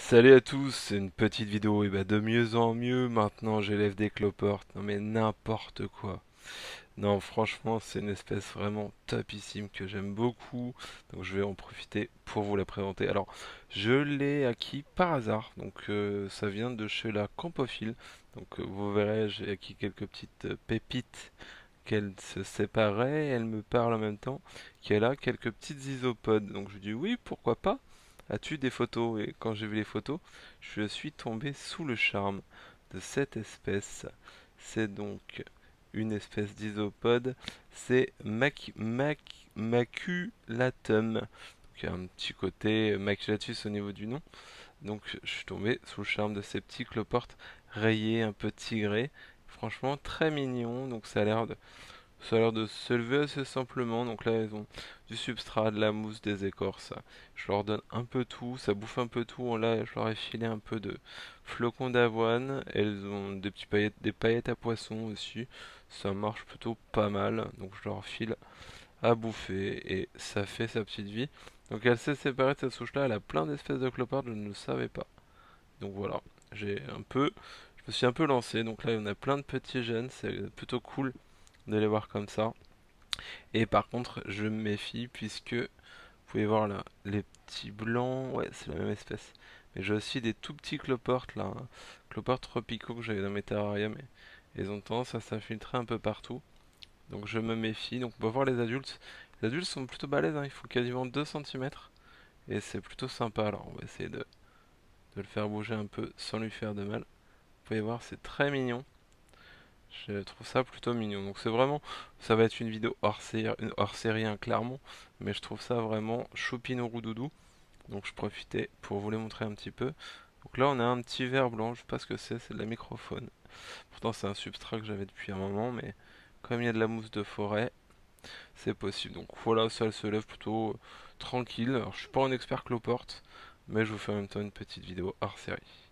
Salut à tous, c'est une petite vidéo et bah de mieux en mieux maintenant j'élève des cloportes, non mais n'importe quoi. Non franchement c'est une espèce vraiment topissime que j'aime beaucoup, donc je vais en profiter pour vous la présenter. Alors je l'ai acquis par hasard, donc ça vient de chez la Campophile, donc vous verrez j'ai acquis quelques petites pépites qu'elle se séparait, elle me parle en même temps qu'elle a quelques petites isopodes. Donc je lui dis oui, pourquoi pas? As-tu des photos? Et quand j'ai vu les photos, je suis tombé sous le charme de cette espèce. C'est donc une espèce d'isopode, c'est Maculatum. Donc il y a un petit côté maculatus au niveau du nom. Donc je suis tombé sous le charme de ces petits cloportes rayés, un peu tigrés. Franchement très mignon, donc ça a l'air de se lever assez simplement. Donc là, elles ont du substrat, de la mousse, des écorces. Je leur donne un peu tout, ça bouffe un peu tout. Là, je leur ai filé un peu de flocons d'avoine. Elles ont des paillettes à poisson aussi. Ça marche plutôt pas mal. Donc je leur file à bouffer et ça fait sa petite vie. Donc elle s'est séparée de cette souche-là. Elle a plein d'espèces de cloportes, je ne le savais pas. Donc voilà, je me suis un peu lancé. Donc là, il y en a plein de petits jeunes. C'est plutôt cool de les voir comme ça. Et par contre, je me méfie puisque vous pouvez voir là, les petits blancs, ouais, c'est la même espèce. Mais j'ai aussi des tout petits cloportes là, hein. Cloportes tropicaux que j'avais dans mes terrariums. Et ils ont tendance à s'infiltrer un peu partout. Donc je me méfie. Donc on va voir les adultes. Les adultes sont plutôt balèzes, hein, ils font quasiment 2 centimètres. Et c'est plutôt sympa. Alors on va essayer de le faire bouger un peu sans lui faire de mal. Vous pouvez voir, c'est très mignon. Je trouve ça plutôt mignon. Donc c'est vraiment, ça va être une vidéo hors série hein, clairement, mais je trouve ça vraiment choupinou roudoudou. Donc je profitais pour vous les montrer un petit peu. Donc là on a un petit verre blanc, je sais pas ce que c'est de la microfaune. Pourtant c'est un substrat que j'avais depuis un moment, mais comme il y a de la mousse de forêt, c'est possible. Donc voilà, ça se lève plutôt tranquille. Alors je suis pas un expert cloporte, mais je vous fais en même temps une petite vidéo hors série.